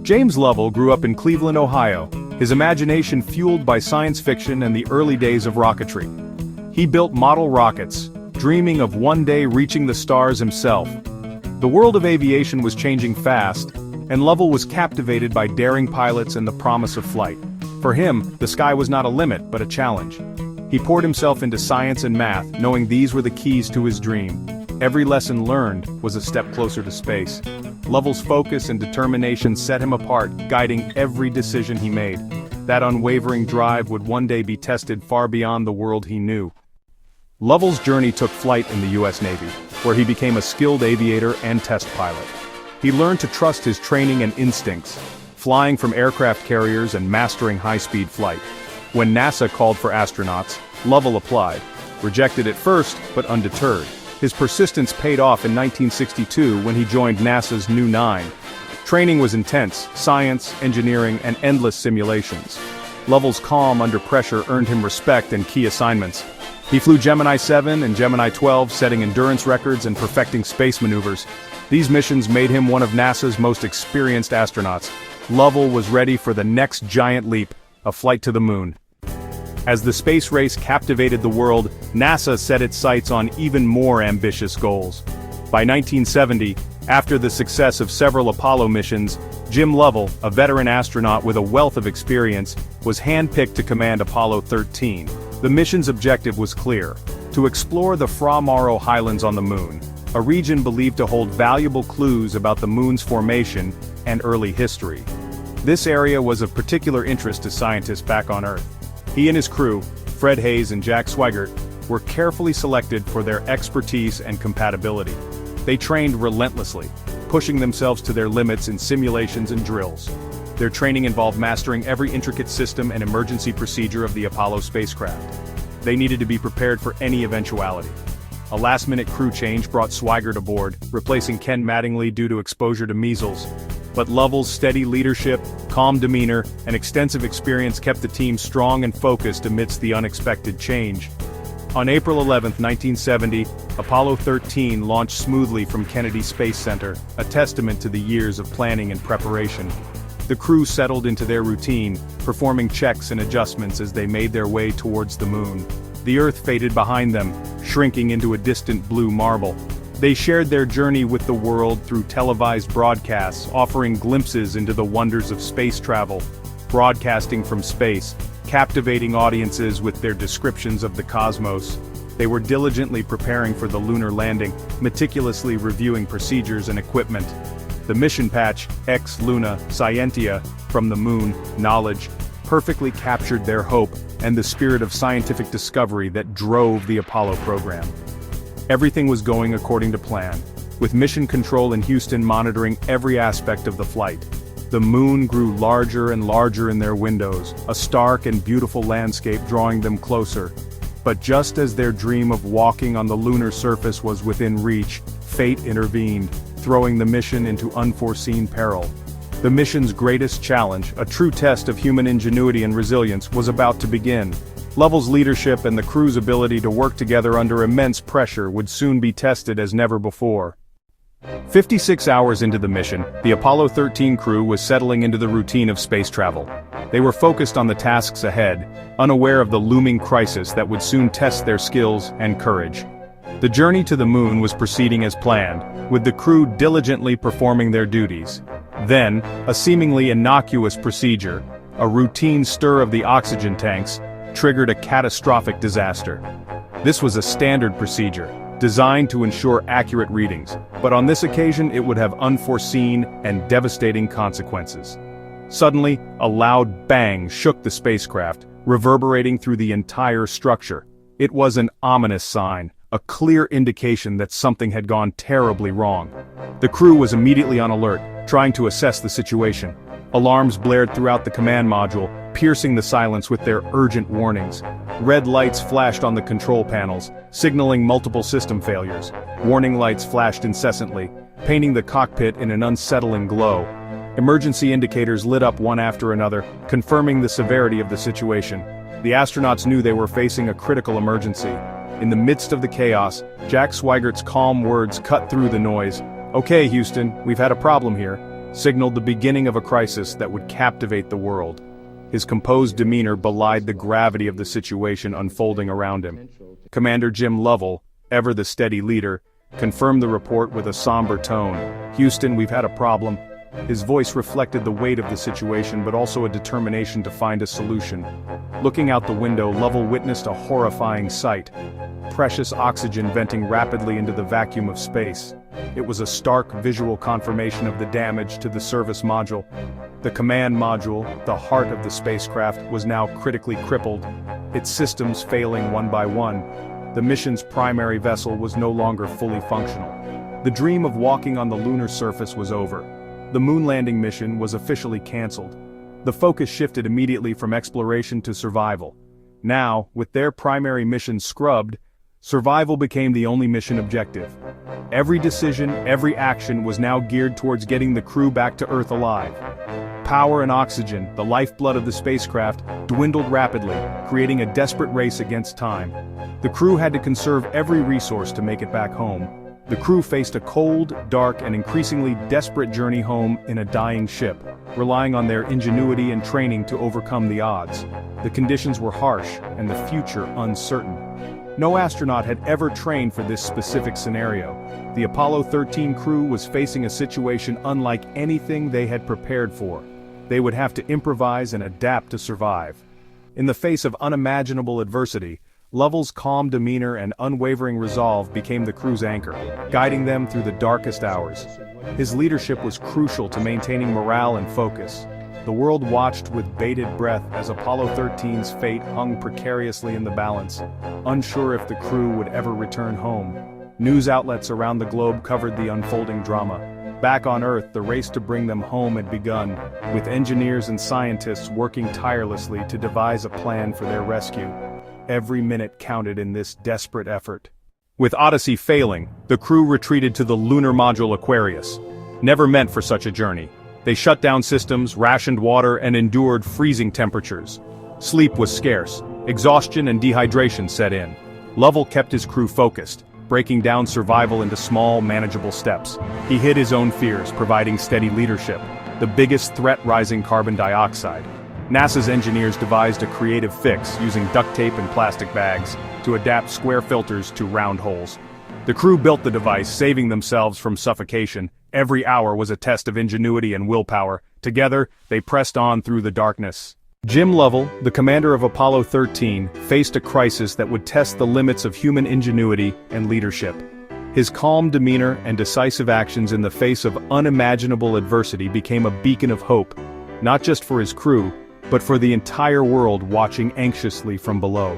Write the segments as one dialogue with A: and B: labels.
A: James Lovell grew up in Cleveland, Ohio, his imagination fueled by science fiction and the early days of rocketry. He built model rockets, dreaming of one day reaching the stars himself. The world of aviation was changing fast, and Lovell was captivated by daring pilots and the promise of flight. For him, the sky was not a limit but a challenge. He poured himself into science and math, knowing these were the keys to his dream. Every lesson learned was a step closer to space. Lovell's focus and determination set him apart, guiding every decision he made. That unwavering drive would one day be tested far beyond the world he knew. Lovell's journey took flight in the U.S. Navy, where he became a skilled aviator and test pilot. He learned to trust his training and instincts, flying from aircraft carriers and mastering high-speed flight. When NASA called for astronauts, Lovell applied, rejected at first, but undeterred. His persistence paid off in 1962 when he joined NASA's New 9. Training was intense, science, engineering, and endless simulations. Lovell's calm under pressure earned him respect and key assignments. He flew Gemini 7 and Gemini 12, setting endurance records and perfecting space maneuvers. These missions made him one of NASA's most experienced astronauts. Lovell was ready for the next giant leap, a flight to the moon. As the space race captivated the world, NASA set its sights on even more ambitious goals. By 1970, after the success of several Apollo missions, Jim Lovell, a veteran astronaut with a wealth of experience, was handpicked to command Apollo 13. The mission's objective was clear: to explore the Fra Mauro Highlands on the moon, a region believed to hold valuable clues about the moon's formation and early history. This area was of particular interest to scientists back on Earth. He and his crew, Fred Hayes and Jack Swigert, were carefully selected for their expertise and compatibility. They trained relentlessly, pushing themselves to their limits in simulations and drills. Their training involved mastering every intricate system and emergency procedure of the Apollo spacecraft. They needed to be prepared for any eventuality. A last-minute crew change brought Swigert aboard, replacing Ken Mattingly due to exposure to measles. But Lovell's steady leadership, calm demeanor, and extensive experience kept the team strong and focused amidst the unexpected change. On April 11, 1970, Apollo 13 launched smoothly from Kennedy Space Center, a testament to the years of planning and preparation. The crew settled into their routine, performing checks and adjustments as they made their way towards the moon. The Earth faded behind them, shrinking into a distant blue marble. They shared their journey with the world through televised broadcasts, offering glimpses into the wonders of space travel. Broadcasting from space, captivating audiences with their descriptions of the cosmos. They were diligently preparing for the lunar landing, meticulously reviewing procedures and equipment. The mission patch, Ex Luna Scientia, from the moon, knowledge, perfectly captured their hope and the spirit of scientific discovery that drove the Apollo program. Everything was going according to plan, with Mission Control in Houston monitoring every aspect of the flight. The moon grew larger and larger in their windows, a stark and beautiful landscape drawing them closer. But just as their dream of walking on the lunar surface was within reach, fate intervened, throwing the mission into unforeseen peril. The mission's greatest challenge, a true test of human ingenuity and resilience, was about to begin. Lovell's leadership and the crew's ability to work together under immense pressure would soon be tested as never before. 56 hours into the mission, the Apollo 13 crew was settling into the routine of space travel. They were focused on the tasks ahead, unaware of the looming crisis that would soon test their skills and courage. The journey to the moon was proceeding as planned, with the crew diligently performing their duties. Then, a seemingly innocuous procedure, a routine stir of the oxygen tanks, triggered a catastrophic disaster. This was a standard procedure, designed to ensure accurate readings, but on this occasion it would have unforeseen and devastating consequences. Suddenly, a loud bang shook the spacecraft, reverberating through the entire structure. It was an ominous sign, a clear indication that something had gone terribly wrong. The crew was immediately on alert, trying to assess the situation. Alarms blared throughout the command module, piercing the silence with their urgent warnings. Red lights flashed on the control panels, signaling multiple system failures. Warning lights flashed incessantly, painting the cockpit in an unsettling glow. Emergency indicators lit up one after another, confirming the severity of the situation. The astronauts knew they were facing a critical emergency. In the midst of the chaos, Jack Swigert's calm words cut through the noise. "Okay, Houston, we've had a problem here. signaled the beginning of a crisis that would captivate the world. His composed demeanor belied the gravity of the situation unfolding around him. Commander Jim Lovell, ever the steady leader, confirmed the report with a somber tone. "Houston, we've had a problem." His voice reflected the weight of the situation but also a determination to find a solution. Looking out the window, Lovell witnessed a horrifying sight. Precious oxygen venting rapidly into the vacuum of space. It was a stark visual confirmation of the damage to the service module. The command module, the heart of the spacecraft, was now critically crippled, its systems failing one by one. The mission's primary vessel was no longer fully functional. The dream of walking on the lunar surface was over. The moon landing mission was officially cancelled. The focus shifted immediately from exploration to survival. Now, with their primary mission scrubbed, survival became the only mission objective. Every decision, every action was now geared towards getting the crew back to Earth alive. Power and oxygen, the lifeblood of the spacecraft, dwindled rapidly, creating a desperate race against time. The crew had to conserve every resource to make it back home. The crew faced a cold, dark, and increasingly desperate journey home in a dying ship, relying on their ingenuity and training to overcome the odds. The conditions were harsh, and the future uncertain. No astronaut had ever trained for this specific scenario. The Apollo 13 crew was facing a situation unlike anything they had prepared for. They would have to improvise and adapt to survive. In the face of unimaginable adversity, Lovell's calm demeanor and unwavering resolve became the crew's anchor, guiding them through the darkest hours. His leadership was crucial to maintaining morale and focus. The world watched with bated breath as Apollo 13's fate hung precariously in the balance, unsure if the crew would ever return home. News outlets around the globe covered the unfolding drama. Back on Earth, the race to bring them home had begun, with engineers and scientists working tirelessly to devise a plan for their rescue. Every minute counted in this desperate effort. With Odyssey failing, the crew retreated to the lunar module Aquarius. Never meant for such a journey. They shut down systems, rationed water, and endured freezing temperatures. Sleep was scarce. Exhaustion and dehydration set in. Lovell kept his crew focused, breaking down survival into small, manageable steps. He hid his own fears, providing steady leadership. The biggest threat: rising carbon dioxide. NASA's engineers devised a creative fix using duct tape and plastic bags to adapt square filters to round holes. The crew built the device, saving themselves from suffocation. Every hour was a test of ingenuity and willpower. Together, they pressed on through the darkness. Jim Lovell, the commander of Apollo 13, faced a crisis that would test the limits of human ingenuity and leadership. His calm demeanor and decisive actions in the face of unimaginable adversity became a beacon of hope, not just for his crew, but for the entire world watching anxiously from below.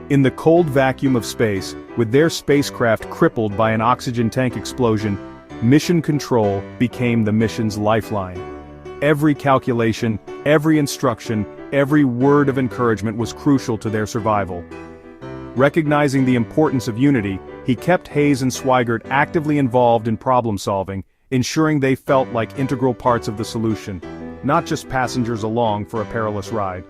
A: In the cold vacuum of space, with their spacecraft crippled by an oxygen tank explosion, mission control became the mission's lifeline. Every calculation, every instruction, every word of encouragement was crucial to their survival. Recognizing the importance of unity, he kept Hayes and Swigert actively involved in problem-solving, ensuring they felt like integral parts of the solution, not just passengers along for a perilous ride.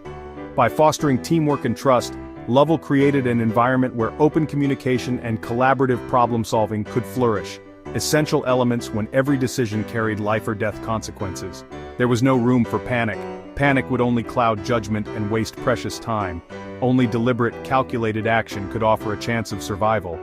A: By fostering teamwork and trust, Lovell created an environment where open communication and collaborative problem-solving could flourish, essential elements when every decision carried life-or-death consequences. There was no room for panic. Panic would only cloud judgment and waste precious time. Only deliberate, calculated action could offer a chance of survival.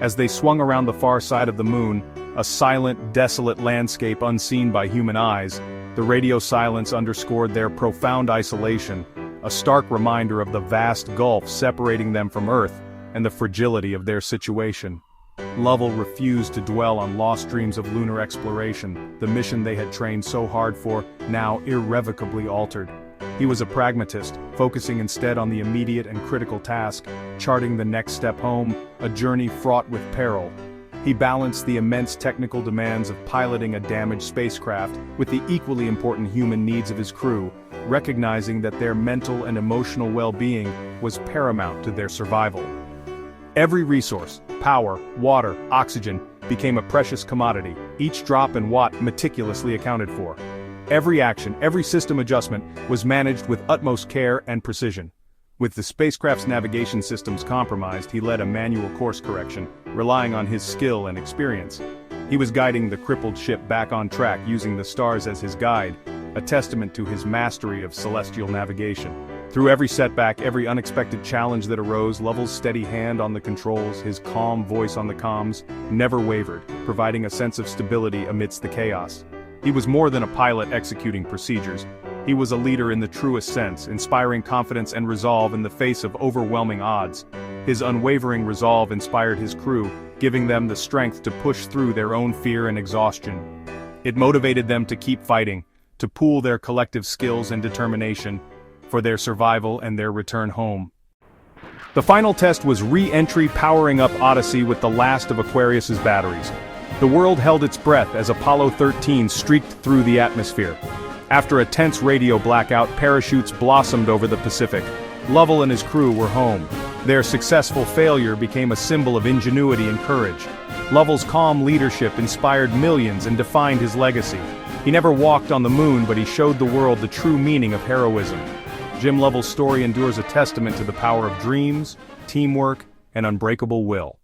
A: As they swung around the far side of the moon, a silent, desolate landscape unseen by human eyes, the radio silence underscored their profound isolation, a stark reminder of the vast gulf separating them from Earth and the fragility of their situation. Lovell refused to dwell on lost dreams of lunar exploration, the mission they had trained so hard for, now irrevocably altered. He was a pragmatist, focusing instead on the immediate and critical task, charting the next step home, a journey fraught with peril. He balanced the immense technical demands of piloting a damaged spacecraft with the equally important human needs of his crew, recognizing that their mental and emotional well-being was paramount to their survival. Every resource, power, water, oxygen, became a precious commodity, each drop and watt meticulously accounted for. Every action, every system adjustment was managed with utmost care and precision. With the spacecraft's navigation systems compromised, he led a manual course correction, relying on his skill and experience. He was guiding the crippled ship back on track using the stars as his guide, a testament to his mastery of celestial navigation. Through every setback, every unexpected challenge that arose, Lovell's steady hand on the controls, his calm voice on the comms, never wavered, providing a sense of stability amidst the chaos. He was more than a pilot executing procedures. He was a leader in the truest sense, inspiring confidence and resolve in the face of overwhelming odds. His unwavering resolve inspired his crew, giving them the strength to push through their own fear and exhaustion. It motivated them to keep fighting, to pool their collective skills and determination, for their survival and their return home. The final test was re-entry, powering up Odyssey with the last of Aquarius's batteries. The world held its breath as Apollo 13 streaked through the atmosphere. After a tense radio blackout, parachutes blossomed over the Pacific. Lovell and his crew were home. Their successful failure became a symbol of ingenuity and courage. Lovell's calm leadership inspired millions and defined his legacy. He never walked on the moon, but he showed the world the true meaning of heroism. Jim Lovell's story endures a testament to the power of dreams, teamwork, and unbreakable will.